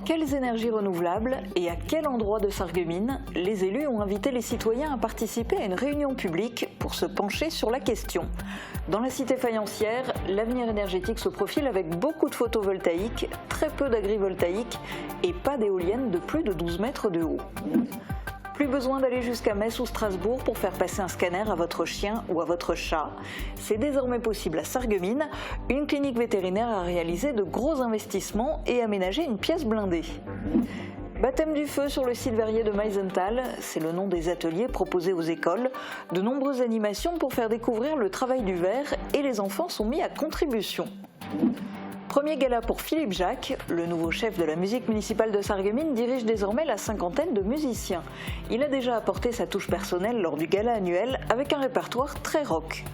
Quelles énergies renouvelables et à quel endroit de Sarreguemines? Les élus ont invité les citoyens à participer à une réunion publique pour se pencher sur la question. Dans la cité faïencière, l'avenir énergétique se profile avec beaucoup de photovoltaïques, très peu d'agrivoltaïques et pas d'éoliennes de plus de 12 mètres de haut. Plus besoin d'aller jusqu'à Metz ou Strasbourg pour faire passer un scanner à votre chien ou à votre chat. C'est désormais possible à Sarreguemines. Une clinique vétérinaire a réalisé de gros investissements et aménagé une pièce blindée. Baptême du feu sur le site verrier de Meisenthal, c'est le nom des ateliers proposés aux écoles. De nombreuses animations pour faire découvrir le travail du verre et les enfants sont mis à contribution. Premier gala pour Philippe Jacques, le nouveau chef de la musique municipale de Sarreguemines dirige désormais la cinquantaine de musiciens. Il a déjà apporté sa touche personnelle lors du gala annuel avec un répertoire très rock.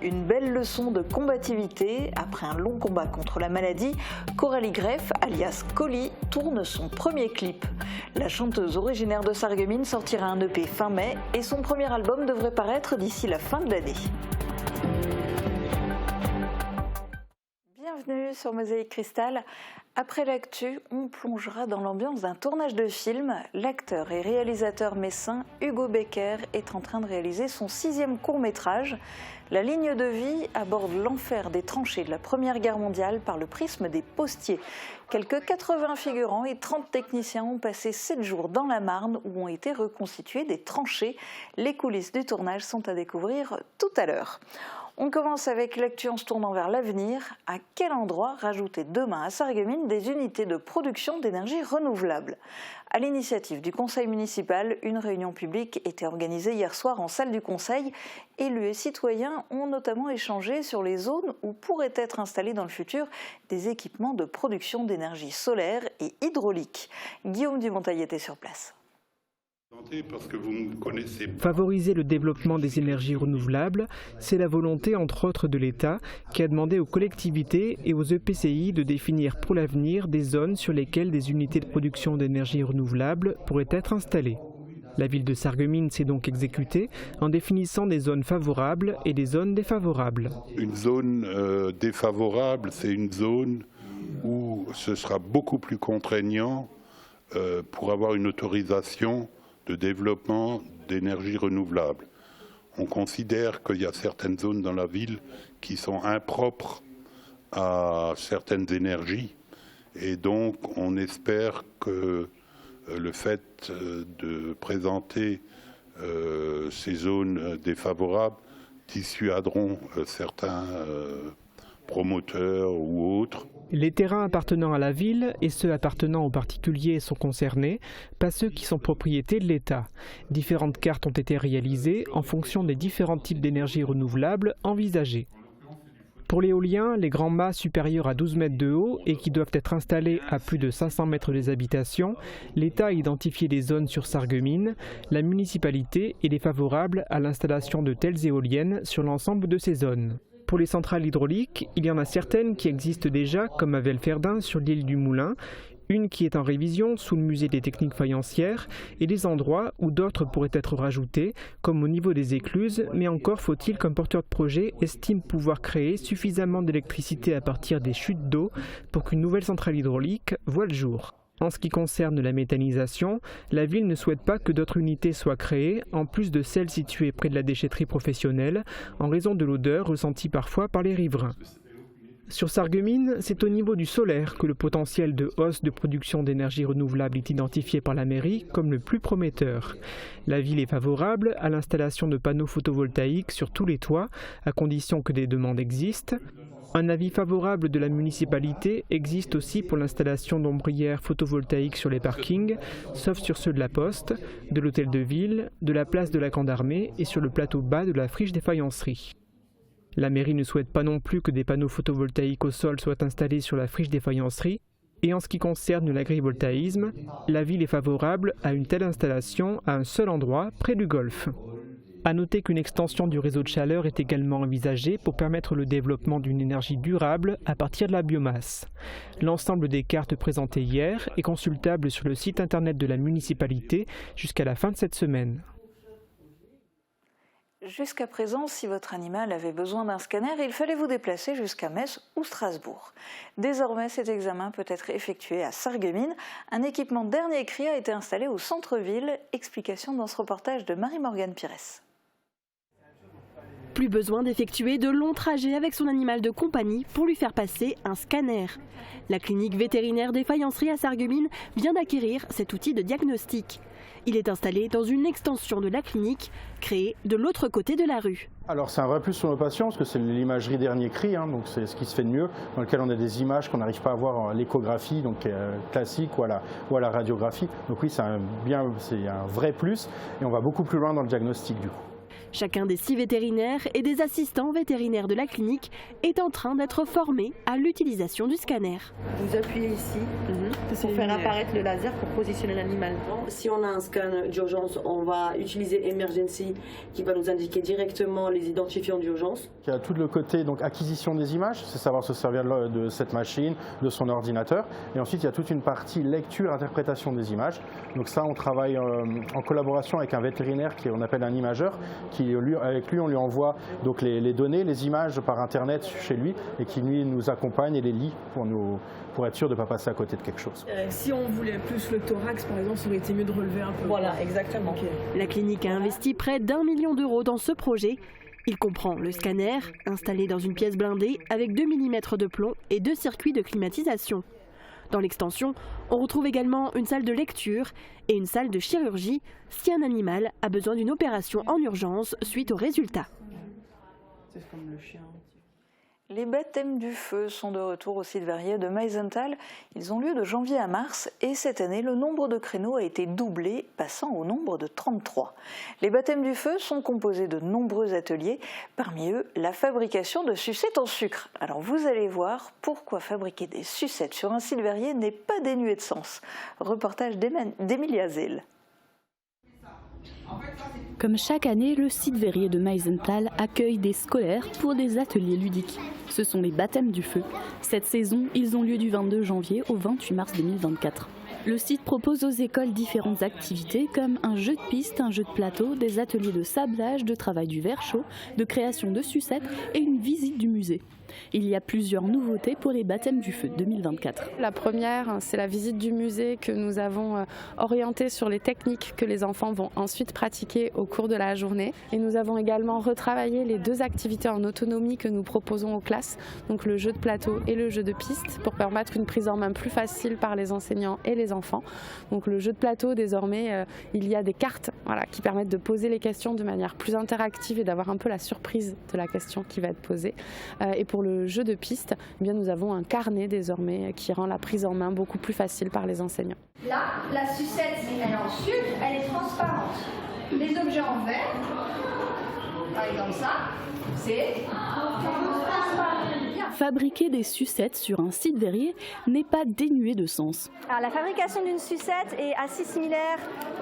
Une belle leçon de combativité. Après un long combat contre la maladie, Coralie Greff, alias Colly, tourne son premier clip. La chanteuse originaire de Sarreguemines sortira un EP fin mai et son premier album devrait paraître d'ici la fin de l'année. Bienvenue sur Mosaïque Cristal. Après l'actu, on plongera dans l'ambiance d'un tournage de film. L'acteur et réalisateur messin Hugo Becker est en train de réaliser son 6e court-métrage. La ligne de vie aborde l'enfer des tranchées de la Première Guerre mondiale par le prisme des postiers. Quelques 80 figurants et 30 techniciens ont passé 7 jours dans la Marne où ont été reconstituées des tranchées. Les coulisses du tournage sont à découvrir tout à l'heure. On commence avec l'actu en se tournant vers l'avenir. À quel endroit rajouter demain à Sarreguemines des unités de production d'énergie renouvelable? À l'initiative du conseil municipal, une réunion publique était organisée hier soir en salle du conseil. Élus et citoyens ont notamment échangé sur les zones où pourraient être installés dans le futur des équipements de production d'énergie solaire et hydraulique. Guillaume Dumontail était sur place. Parce que vous me connaissez. Favoriser le développement des énergies renouvelables, c'est la volonté entre autres de l'État qui a demandé aux collectivités et aux EPCI de définir pour l'avenir des zones sur lesquelles des unités de production d'énergie renouvelable pourraient être installées. La ville de Sarreguemines s'est donc exécutée en définissant des zones favorables et des zones défavorables. Une zone défavorable, c'est une zone où ce sera beaucoup plus contraignant pour avoir une autorisation de développement d'énergie renouvelable. On considère qu'il y a certaines zones dans la ville qui sont impropres à certaines énergies et donc on espère que le fait de présenter ces zones défavorables dissuaderont certains promoteurs ou autres. Les terrains appartenant à la ville et ceux appartenant aux particuliers sont concernés, pas ceux qui sont propriété de l'État. Différentes cartes ont été réalisées en fonction des différents types d'énergie renouvelable envisagés. Pour l'éolien, les grands mâts supérieurs à 12 mètres de haut et qui doivent être installés à plus de 500 mètres des habitations, l'État a identifié des zones sur Sarreguemines. La municipalité est défavorable à l'installation de telles éoliennes sur l'ensemble de ces zones. Pour les centrales hydrauliques, il y en a certaines qui existent déjà, comme à Velferdin sur l'île du Moulin, une qui est en révision sous le musée des techniques faïencières, et des endroits où d'autres pourraient être rajoutés, comme au niveau des écluses, mais encore faut-il qu'un porteur de projet estime pouvoir créer suffisamment d'électricité à partir des chutes d'eau pour qu'une nouvelle centrale hydraulique voie le jour. En ce qui concerne la méthanisation, la ville ne souhaite pas que d'autres unités soient créées, en plus de celles situées près de la déchetterie professionnelle, en raison de l'odeur ressentie parfois par les riverains. Sur Sarreguemines, c'est au niveau du solaire que le potentiel de hausse de production d'énergie renouvelable est identifié par la mairie comme le plus prometteur. La ville est favorable à l'installation de panneaux photovoltaïques sur tous les toits, à condition que des demandes existent. Un avis favorable de la municipalité existe aussi pour l'installation d'ombrières photovoltaïques sur les parkings, sauf sur ceux de la Poste, de l'hôtel de ville, de la place de la Camp d'Armée et sur le plateau bas de la friche des faïenceries. La mairie ne souhaite pas non plus que des panneaux photovoltaïques au sol soient installés sur la friche des faïenceries. Et en ce qui concerne l'agrivoltaïsme, la ville est favorable à une telle installation à un seul endroit, près du golfe. À noter qu'une extension du réseau de chaleur est également envisagée pour permettre le développement d'une énergie durable à partir de la biomasse. L'ensemble des cartes présentées hier est consultable sur le site internet de la municipalité jusqu'à la fin de cette semaine. Jusqu'à présent, si votre animal avait besoin d'un scanner, il fallait vous déplacer jusqu'à Metz ou Strasbourg. Désormais, cet examen peut être effectué à Sarreguemines. Un équipement dernier cri a été installé au centre-ville. Explication dans ce reportage de Marie-Morgane Pires. Plus besoin d'effectuer de longs trajets avec son animal de compagnie pour lui faire passer un scanner. La clinique vétérinaire des faïenceries à Sarreguemines vient d'acquérir cet outil de diagnostic. Il est installé dans une extension de la clinique, créée de l'autre côté de la rue. Alors c'est un vrai plus sur nos patients parce que c'est l'imagerie dernier cri, donc c'est ce qui se fait de mieux, dans lequel on a des images qu'on n'arrive pas à voir à l'échographie, donc classique ou à la radiographie. Donc oui, c'est un vrai plus et on va beaucoup plus loin dans le diagnostic du coup. Chacun des 6 vétérinaires et des assistants vétérinaires de la clinique est en train d'être formé à l'utilisation du scanner. Vous appuyez ici pour faire apparaître le laser pour positionner l'animal. Si on a un scan d'urgence, on va utiliser Emergency qui va nous indiquer directement les identifiants d'urgence. Il y a tout le côté donc, acquisition des images, c'est savoir se servir de cette machine, de son ordinateur. Et ensuite, il y a toute une partie lecture, interprétation des images. Donc ça, on travaille en collaboration avec un vétérinaire qu'on appelle un imageur, avec lui, on lui envoie donc les données, les images par Internet chez lui et qui lui nous accompagne et les lit pour être sûr de ne pas passer à côté de quelque chose. Si on voulait plus le thorax, par exemple, ça aurait été mieux de relever un peu. Voilà, exactement. Okay. La clinique a investi près d'1 million d'euros dans ce projet. Il comprend le scanner, installé dans une pièce blindée avec 2 mm de plomb et 2 circuits de climatisation. Dans l'extension, on retrouve également une salle de lecture et une salle de chirurgie si un animal a besoin d'une opération en urgence suite aux résultats. C'est comme le chien. Les baptêmes du feu sont de retour au site verrier de Meisenthal. Ils ont lieu de janvier à mars et cette année, le nombre de créneaux a été doublé, passant au nombre de 33. Les baptêmes du feu sont composés de nombreux ateliers, parmi eux la fabrication de sucettes en sucre. Alors vous allez voir pourquoi fabriquer des sucettes sur un site verrier n'est pas dénué de sens. Reportage d'Emilie Hazel. Comme chaque année, le site verrier de Meisenthal accueille des scolaires pour des ateliers ludiques. Ce sont les baptêmes du feu. Cette saison, ils ont lieu du 22 janvier au 28 mars 2024. Le site propose aux écoles différentes activités comme un jeu de piste, un jeu de plateau, des ateliers de sablage, de travail du verre chaud, de création de sucettes et une visite du musée. Il y a plusieurs nouveautés pour les baptêmes du feu 2024. La première, c'est la visite du musée que nous avons orientée sur les techniques que les enfants vont ensuite pratiquer au cours de la journée. Et nous avons également retravaillé les 2 activités en autonomie que nous proposons aux classes, donc le jeu de plateau et le jeu de piste, pour permettre une prise en main plus facile par les enseignants et les enfants. Donc le jeu de plateau, désormais, il y a des cartes qui permettent de poser les questions de manière plus interactive et d'avoir un peu la surprise de la question qui va être posée. Et pour le jeu de piste, eh bien, nous avons un carnet désormais qui rend la prise en main beaucoup plus facile par les enseignants. Là, la sucette, elle est en sucre, elle est transparente. Les objets en verre, par exemple ça, c'est transparent. Fabriquer des sucettes sur un site verrier n'est pas dénué de sens. Alors, la fabrication d'une sucette est assez similaire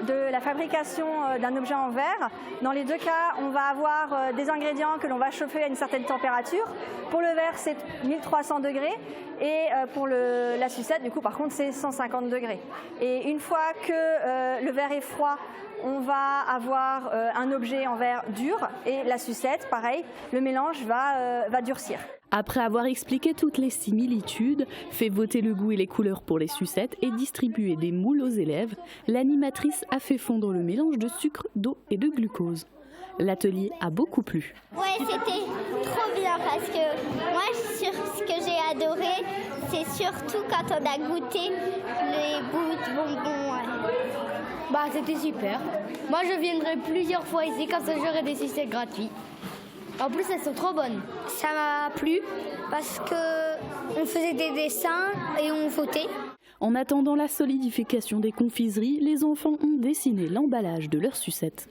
de la fabrication d'un objet en verre. Dans les 2 cas, on va avoir des ingrédients que l'on va chauffer à une certaine température. Pour le verre, c'est 1300 degrés et pour la sucette, du coup, par contre, c'est 150 degrés. Et une fois que le verre est froid, on va avoir un objet en verre dur et la sucette, pareil, le mélange va durcir. Après avoir expliqué toutes les similitudes, fait voter le goût et les couleurs pour les sucettes et distribué des moules aux élèves, l'animatrice a fait fondre le mélange de sucre, d'eau et de glucose. L'atelier a beaucoup plu. Ouais, c'était trop bien parce que moi, ce que j'ai adoré, c'est surtout quand on a goûté les bouts de bonbons. Ouais. Bah, c'était super. Moi, je viendrai plusieurs fois ici quand j'aurai des sucettes gratuits. En plus, elles sont trop bonnes. Ça m'a plu parce qu'on faisait des dessins et on votait. En attendant la solidification des confiseries, les enfants ont dessiné l'emballage de leurs sucettes.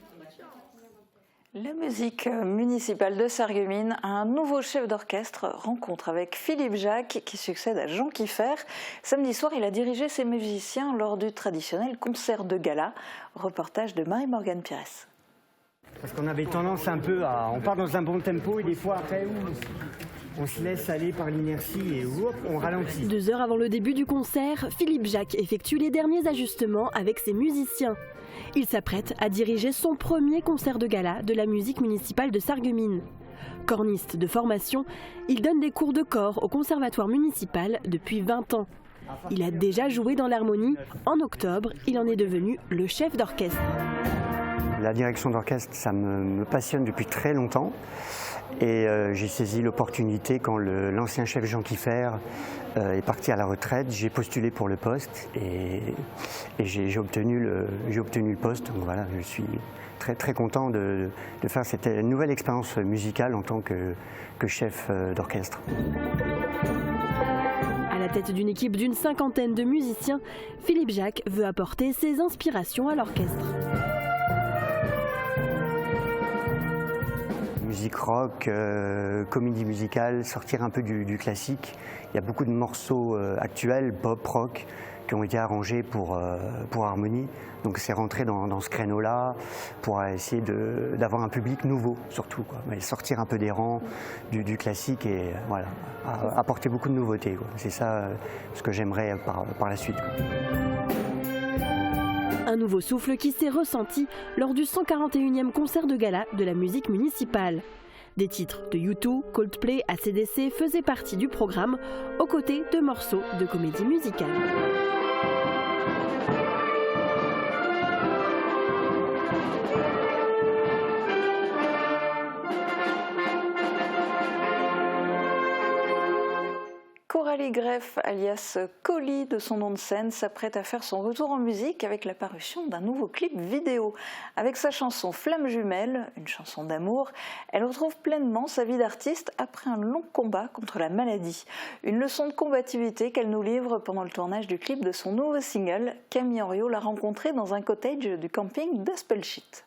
La musique municipale de Sarreguemines a un nouveau chef d'orchestre, rencontre avec Philippe Jacques qui succède à Jean Kieffer. Samedi soir, il a dirigé ses musiciens lors du traditionnel concert de gala. Reportage de Marie-Morgane Pires. Parce qu'on avait tendance un peu à... On part dans un bon tempo et des fois après... on se laisse aller par l'inertie et hop, on ralentit. 2 heures avant le début du concert, Philippe Jacques effectue les derniers ajustements avec ses musiciens. Il s'apprête à diriger son premier concert de gala de la musique municipale de Sarreguemines. Corniste de formation, il donne des cours de chor au conservatoire municipal depuis 20 ans. Il a déjà joué dans l'harmonie. En octobre, il en est devenu le chef d'orchestre. La direction d'orchestre, ça me passionne depuis très longtemps. Et j'ai saisi l'opportunité quand l'ancien chef Jean Kieffer est parti à la retraite. J'ai postulé pour le poste et j'ai obtenu le poste. Donc voilà, je suis très content de faire cette nouvelle expérience musicale en tant que chef d'orchestre. À la tête d'une équipe d'une 50aine de musiciens, Philippe Jacques veut apporter ses inspirations à l'orchestre. Musique rock, comédie musicale, sortir un peu du classique. Il y a beaucoup de morceaux actuels, pop, rock, qui ont été arrangés pour harmonie. Donc c'est rentrer dans ce créneau-là pour essayer d'avoir un public nouveau, surtout, quoi. Mais sortir un peu des rangs du classique et voilà, apporter beaucoup de nouveautés, quoi. C'est ça ce que j'aimerais par la suite, quoi. Un nouveau souffle qui s'est ressenti lors du 141e concert de gala de la musique municipale. Des titres de U2, Coldplay, AC/DC faisaient partie du programme, aux côtés de morceaux de comédie musicale. Coralie Greff, alias Colly de son nom de scène, s'apprête à faire son retour en musique avec la parution d'un nouveau clip vidéo. Avec sa chanson Flamme jumelle, une chanson d'amour, elle retrouve pleinement sa vie d'artiste après un long combat contre la maladie. Une leçon de combativité qu'elle nous livre pendant le tournage du clip de son nouveau single. Camille Henriot l'a rencontrée dans un cottage du camping d'Aspelshit.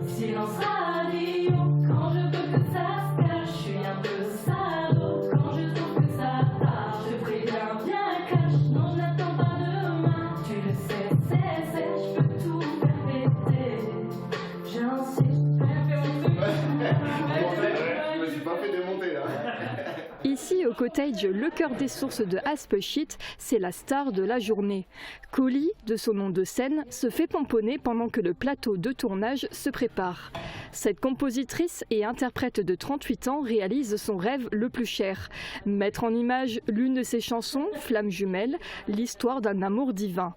Silence radio, quand je veux que ça se cache, je suis un peu salaud, quand je trouve que ça part, je préviens bien cash, non je n'attends pas demain, tu le sais, je peux tout faire péter, j'insiste, je me suis pas fait démonter là. Ici, au cottage Le Cœur des Sources de Aspelshit, c'est la star de la journée. Colly, de son nom de scène, se fait pomponner pendant que le plateau de tournage se prépare. Cette compositrice et interprète de 38 ans réalise son rêve le plus cher. Mettre en image l'une de ses chansons, Flamme jumelle, l'histoire d'un amour divin.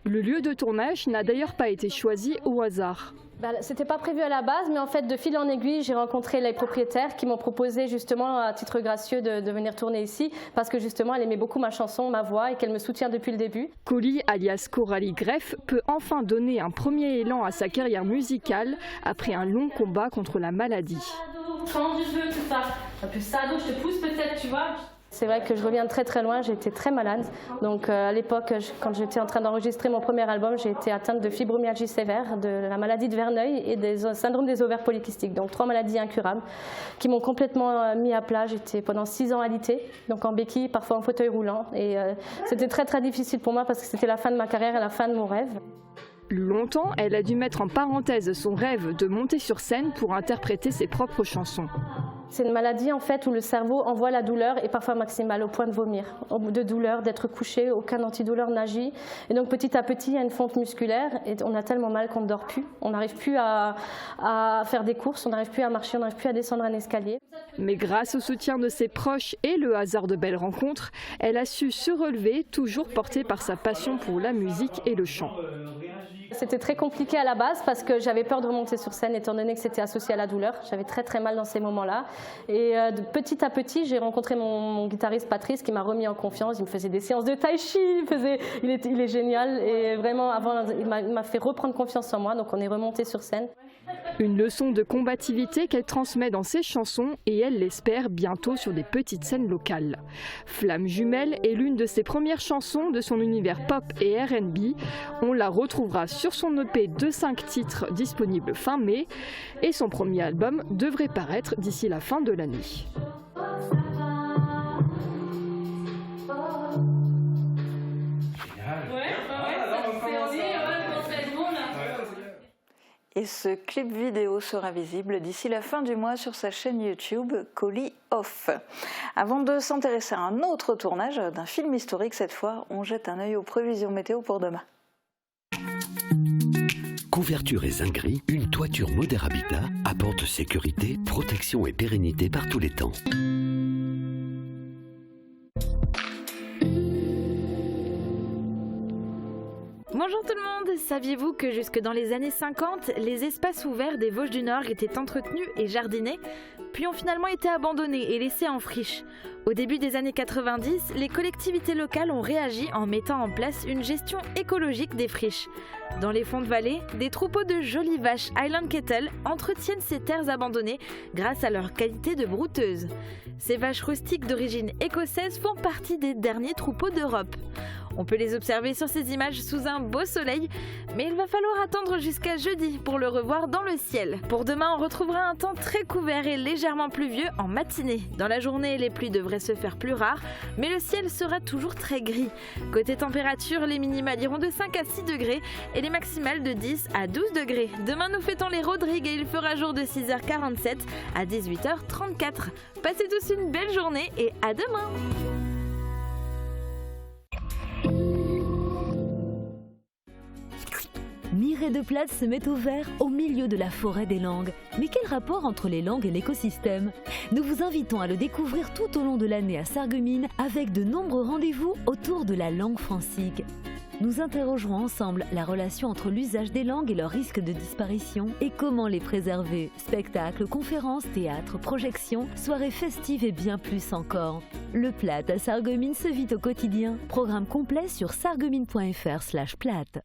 Le lieu de tournage n'a d'ailleurs pas été choisi au hasard. C'était pas prévu à la base, mais en fait, de fil en aiguille, j'ai rencontré les propriétaires qui m'ont proposé justement, à titre gracieux, de venir tourner ici, parce que justement, elle aimait beaucoup ma chanson, ma voix, et qu'elle me soutient depuis le début. Colly, alias Coralie Greff, peut enfin donner un premier élan à sa carrière musicale après un long combat contre la maladie. Quand je veux que ça, un peu sado, je te pousse peut-être, tu vois. C'est vrai que je reviens de très très loin, j'ai été très malade. Donc à l'époque, quand j'étais en train d'enregistrer mon premier album, j'ai été atteinte de fibromyalgie sévère, de la maladie de Verneuil et des syndrome des ovaires polykystiques. Donc 3 maladies incurables qui m'ont complètement mis à plat. J'étais pendant 6 ans alitée, donc en béquille, parfois en fauteuil roulant. Et c'était très très difficile pour moi parce que c'était la fin de ma carrière et la fin de mon rêve. Longtemps, elle a dû mettre en parenthèse son rêve de monter sur scène pour interpréter ses propres chansons. C'est une maladie en fait où le cerveau envoie la douleur et parfois maximale au point de vomir, de douleur, d'être couché, aucun antidouleur n'agit. Et donc petit à petit il y a une fonte musculaire et on a tellement mal qu'on ne dort plus. On n'arrive plus à faire des courses, on n'arrive plus à marcher, on n'arrive plus à descendre un escalier. Mais grâce au soutien de ses proches et le hasard de belles rencontres, elle a su se relever, toujours portée par sa passion pour la musique et le chant. C'était très compliqué à la base parce que j'avais peur de remonter sur scène étant donné que c'était associé à la douleur. J'avais très très mal dans ces moments-là. Et petit à petit, j'ai rencontré mon guitariste Patrice qui m'a remis en confiance. Il me faisait des séances de tai chi, il est génial. Et vraiment, avant, il m'a fait reprendre confiance en moi. Donc on est remonté sur scène. Une leçon de combativité qu'elle transmet dans ses chansons et elle l'espère bientôt sur des petites scènes locales. Flamme jumelle est l'une de ses premières chansons de son univers pop et R&B. On la retrouvera sur son EP de 5 titres disponible fin mai et son premier album devrait paraître d'ici la fin de l'année. Et ce clip vidéo sera visible d'ici la fin du mois sur sa chaîne YouTube Colis Off. Avant de s'intéresser à un autre tournage d'un film historique cette fois, on jette un œil aux prévisions météo pour demain. Couverture et zinguerie, une toiture Moder Habitat apporte sécurité, protection et pérennité par tous les temps. Bonjour tout le monde, saviez-vous que jusque dans les années 50, les espaces ouverts des Vosges du Nord étaient entretenus et jardinés, puis ont finalement été abandonnés et laissés en friche. Au début des années 90, les collectivités locales ont réagi en mettant en place une gestion écologique des friches. Dans les fonds de vallée, des troupeaux de jolies vaches Highland Cattle entretiennent ces terres abandonnées grâce à leur qualité de brouteuses. Ces vaches rustiques d'origine écossaise font partie des derniers troupeaux d'Europe. On peut les observer sur ces images sous un beau soleil, mais il va falloir attendre jusqu'à jeudi pour le revoir dans le ciel. Pour demain, on retrouvera un temps très couvert et légèrement pluvieux en matinée. Dans la journée, les pluies devraient se faire plus rares, mais le ciel sera toujours très gris. Côté température, les minimales iront de 5 à 6 degrés et les maximales de 10 à 12 degrés. Demain, nous fêtons les Rodrigues et il fera jour de 6h47 à 18h34. Passez tous une belle journée et à demain! Mireille de Plate se met au vert au milieu de la forêt des langues. Mais quel rapport entre les langues et l'écosystème? Nous vous invitons à le découvrir tout au long de l'année à Sarreguemines avec de nombreux rendez-vous autour de la langue francique. Nous interrogerons ensemble la relation entre l'usage des langues et leur risque de disparition et comment les préserver. Spectacles, conférences, théâtres, projections, soirées festives et bien plus encore. Le Plate à Sarreguemines se vit au quotidien. Programme complet sur sarreguemines.fr/plate.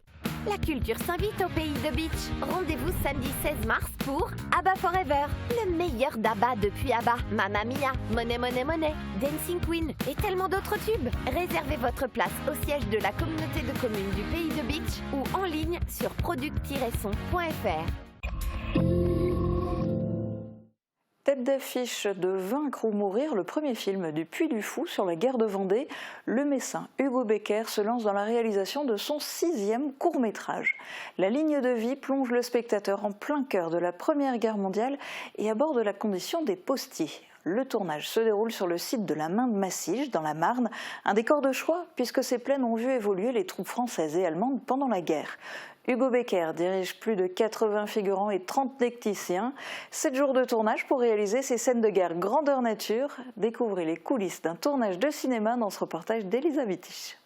La culture s'invite au pays de Beach. Rendez-vous samedi 16 mars pour ABBA Forever. Le meilleur d'ABBA depuis ABBA, Mamma Mia, Money Money Money, Dancing Queen et tellement d'autres tubes. Réservez votre place au siège de la communauté de communes du pays de Beach ou en ligne sur product-son.fr. Tête d'affiche de Vaincre ou mourir, le premier film du Puy du Fou sur la guerre de Vendée, le Messin Hugo Becker se lance dans la réalisation de son 6e court-métrage. La ligne de vie plonge le spectateur en plein cœur de la Première Guerre mondiale et aborde la condition des postiers. Le tournage se déroule sur le site de la Main de Massige, dans la Marne, un décor de choix puisque ces plaines ont vu évoluer les troupes françaises et allemandes pendant la guerre. Hugo Becker dirige plus de 80 figurants et 30 techniciens. 7 jours de tournage pour réaliser ces scènes de guerre grandeur nature. Découvrez les coulisses d'un tournage de cinéma dans ce reportage d'Elisa Wittich.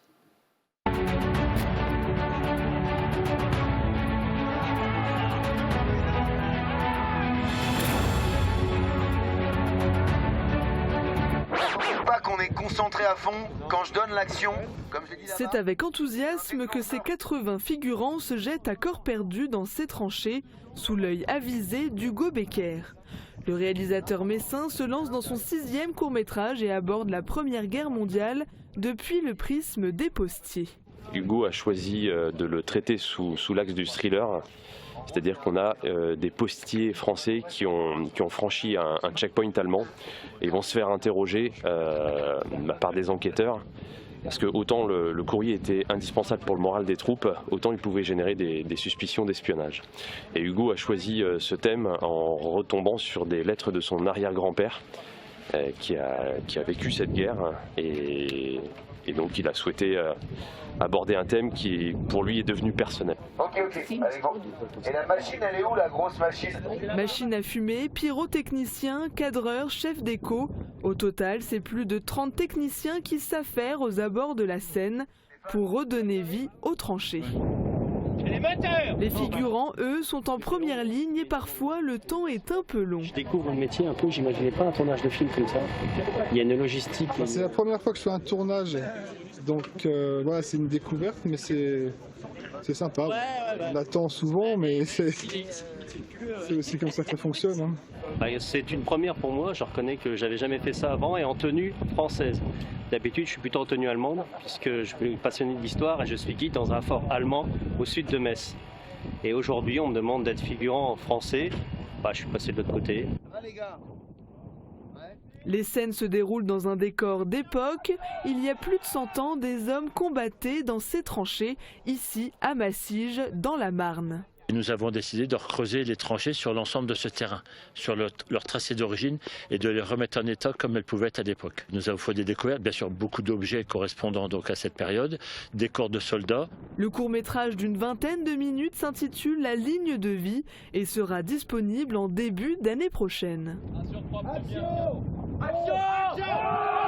Qu'on est concentré à fond quand je donne l'action. C'est avec enthousiasme que ces 80 figurants se jettent à corps perdu dans ces tranchées, sous l'œil avisé d'Hugo Becker. Le réalisateur messin se lance dans son 6e court-métrage et aborde la Première Guerre mondiale depuis le prisme des postiers. Hugo a choisi de le traiter sous l'axe du thriller. C'est-à-dire qu'on a des postiers français qui ont franchi un checkpoint allemand et vont se faire interroger par des enquêteurs. Parce que autant le courrier était indispensable pour le moral des troupes, autant il pouvait générer des suspicions d'espionnage. Et Hugo a choisi ce thème en retombant sur des lettres de son arrière-grand-père qui a vécu cette guerre. Et donc il a souhaité aborder un thème qui pour lui est devenu personnel. Ok, allez bon. Et la machine, elle est où, la grosse machine? Machine à fumer, pyrotechnicien, cadreur, chef d'éco. Au total, c'est plus de 30 techniciens qui s'affairent aux abords de la Seine pour redonner vie aux tranchées. Les figurants, eux, sont en première ligne et parfois le temps est un peu long. Je découvre le métier un peu, j'imaginais pas un tournage de film comme ça. Il y a une logistique. C'est la première fois que je fais un tournage, donc voilà, c'est une découverte, mais c'est sympa. On l'attend souvent, mais c'est aussi comme ça que ça fonctionne. Hein. C'est une première pour moi, je reconnais que j'avais jamais fait ça avant et en tenue française. D'habitude, je suis plutôt en tenue allemande, puisque je suis passionné d'histoire et je suis guide dans un fort allemand au sud de Metz. Et aujourd'hui, on me demande d'être figurant français. Je suis passé de l'autre côté. Les scènes se déroulent dans un décor d'époque. Il y a plus de 100 ans, des hommes combattaient dans ces tranchées, ici à Massige, dans la Marne. Et nous avons décidé de recreuser les tranchées sur l'ensemble de ce terrain, sur leur tracé d'origine et de les remettre en état comme elles pouvaient être à l'époque. Nous avons fait des découvertes, bien sûr beaucoup d'objets correspondant donc à cette période, des corps de soldats. Le court-métrage d'une vingtaine de minutes s'intitule La ligne de vie et sera disponible en début d'année prochaine. Action ! Action !